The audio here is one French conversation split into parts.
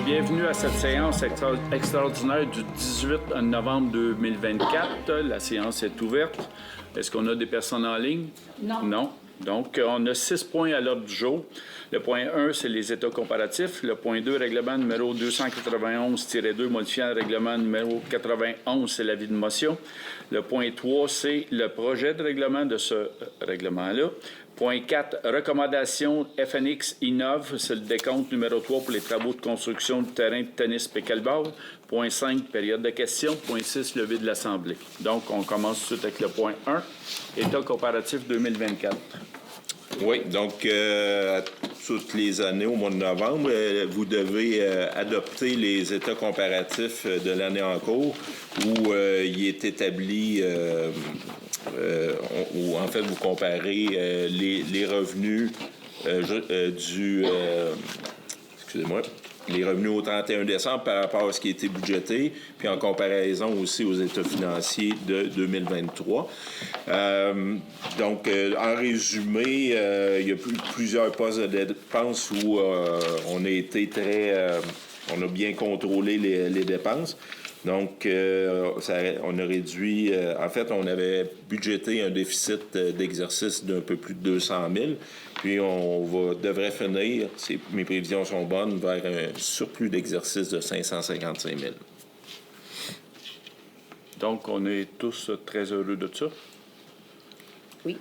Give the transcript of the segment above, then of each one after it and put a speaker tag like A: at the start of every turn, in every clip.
A: Bienvenue à cette séance extraordinaire du 18 novembre 2024. La séance est ouverte. Est-ce qu'on a des personnes en ligne?
B: Non.
A: Non. Donc, on a 6 points à l'ordre du jour. Le point 1, c'est les états comparatifs. Le point 2, règlement numéro 291-2, modifiant le règlement numéro 91, c'est l'avis de motion. Le point 3, c'est le projet de règlement de ce règlement-là. Point 4, recommandation FNX Innov, c'est le décompte numéro 3 pour les travaux de construction du terrain de tennis pickleball. Point 5, période de questions. Point 6, levée de l'Assemblée. Donc, on commence tout de suite avec le point 1, état comparatif 2024.
C: Oui, donc toutes les années, au mois de novembre, vous devez adopter les états comparatifs de l'année en cours où il est établi, où en fait vous comparez les revenus les revenus au 31 décembre par rapport à ce qui a été budgété, puis en comparaison aussi aux états financiers de 2023. Donc, en résumé, il y a plusieurs postes de dépenses où on a été on a bien contrôlé les dépenses. Donc, on a réduit... en fait, on avait budgété un déficit d'exercice d'un peu plus de 200 000. Puis, devrait finir, mes prévisions sont bonnes, vers un surplus d'exercice de 555 000.
A: Donc, on est tous très heureux de ça.
B: Oui.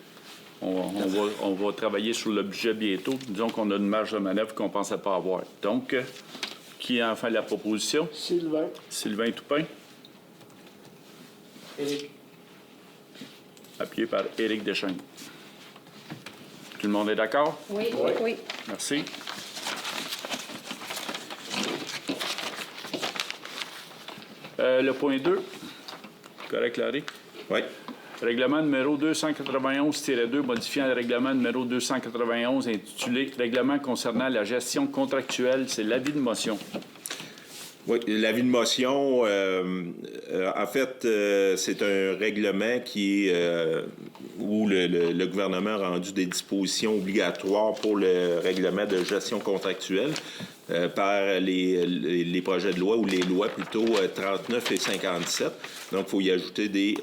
A: On va travailler sur le budget bientôt. Disons qu'on a une marge de manœuvre qu'on ne pensait pas avoir. Donc, qui a enfin la proposition?
D: Sylvain.
A: Sylvain Toupin.
D: Éric.
A: Appuyé par Éric Deschênes. Tout le monde est d'accord?
B: Oui.
D: Oui.
B: Oui.
A: Merci. Le point 2. Correct, Larry?
C: Oui.
A: Règlement numéro 291-2, modifiant le règlement numéro 291 intitulé « Règlement concernant la gestion contractuelle », c'est l'avis de motion.
C: Oui, l'avis de motion, en fait, c'est un règlement qui où le gouvernement a rendu des dispositions obligatoires pour le règlement de gestion contractuelle par les projets de loi, ou les lois plutôt 39 et 57. Donc, il faut y ajouter des...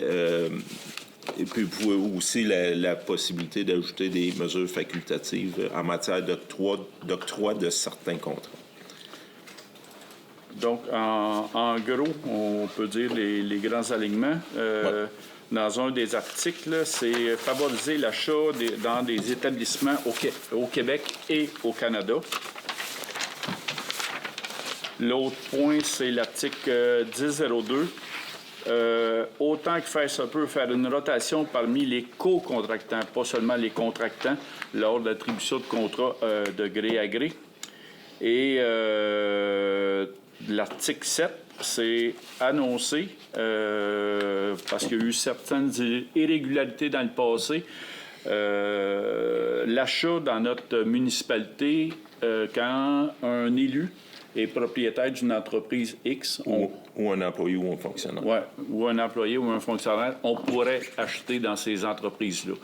C: et puis, vous pouvez aussi la possibilité d'ajouter des mesures facultatives en matière d'octroi de certains contrats.
A: Donc, en gros, on peut dire les grands alignements. Dans un des articles, c'est favoriser l'achat dans des établissements au Québec et au Canada. L'autre point, c'est l'article 1002. Autant que faire se peut, faire une rotation parmi les co-contractants, pas seulement les contractants, lors de l'attribution de contrats de gré à gré. Et l'article 7, c'est annoncé, parce qu'il y a eu certaines irrégularités dans le passé, l'achat dans notre municipalité, quand un élu est propriétaire d'une entreprise X.
C: Ou un employé ou un fonctionnaire.
A: Oui, ou un employé ou un fonctionnaire, on pourrait acheter dans ces entreprises-là.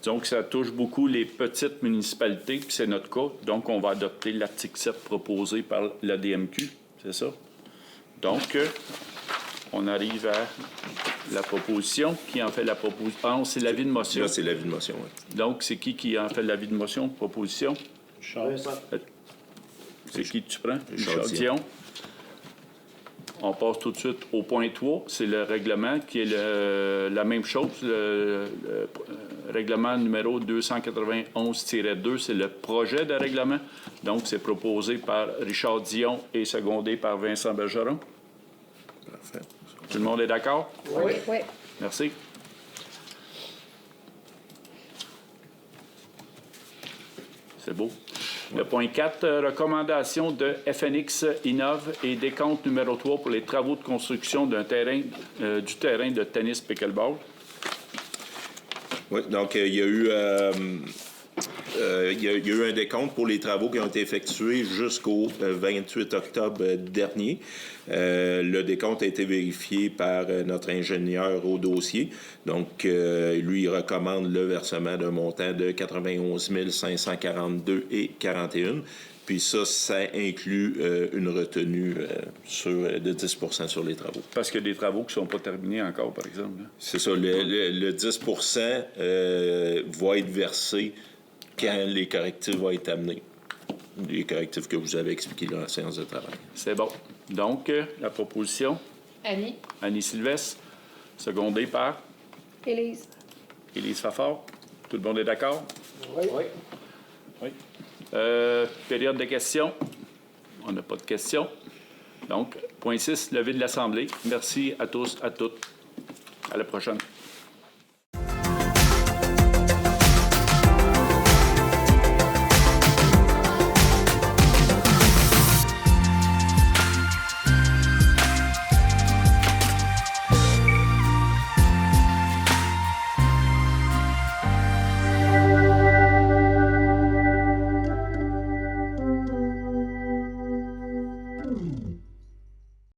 A: Donc, ça touche beaucoup les petites municipalités, puis c'est notre cas. Donc, on va adopter l'article 7 proposé par la DMQ, c'est ça? Donc, on arrive à la proposition. Qui en fait la proposition? Ah, c'est l'avis de motion.
C: Là, c'est l'avis de motion, oui.
A: Donc, c'est qui en fait l'avis de motion, proposition?
D: Charles.
A: C'est qui tu prends?
C: Richard
A: Dion. On passe tout de suite au point 3. C'est le règlement qui est la même chose. Le règlement numéro 291-2, c'est le projet de règlement. Donc, c'est proposé par Richard Dion et secondé par Vincent Bergeron.
C: Parfait.
A: Tout le monde est d'accord?
B: Oui. Oui.
A: Merci. C'est beau. Le point 4, recommandation de FNX Innov et décompte numéro 3 pour les travaux de construction du terrain de tennis pickleball.
C: Oui, donc il y a eu un décompte pour les travaux qui ont été effectués jusqu'au 28 octobre dernier. Le décompte a été vérifié par notre ingénieur au dossier. Donc, lui, il recommande le versement d'un montant de 91 542,41. Puis ça inclut une retenue de 10 sur les travaux.
A: Parce qu'il y a des travaux qui ne sont pas terminés encore, par exemple. Là.
C: C'est ça. Le 10 va être versé quand les correctifs vont être amenés. Les correctifs que vous avez expliqués dans la séance de travail.
A: C'est bon. Donc, la proposition,
B: Annie?
A: Annie Sylvestre, secondée par
B: Élise?
A: Élise Fafard. Tout le monde est d'accord?
D: Oui.
A: Oui. Période de questions. On n'a pas de questions. Donc, point 6, levée de l'Assemblée. Merci à tous, à toutes. À la prochaine.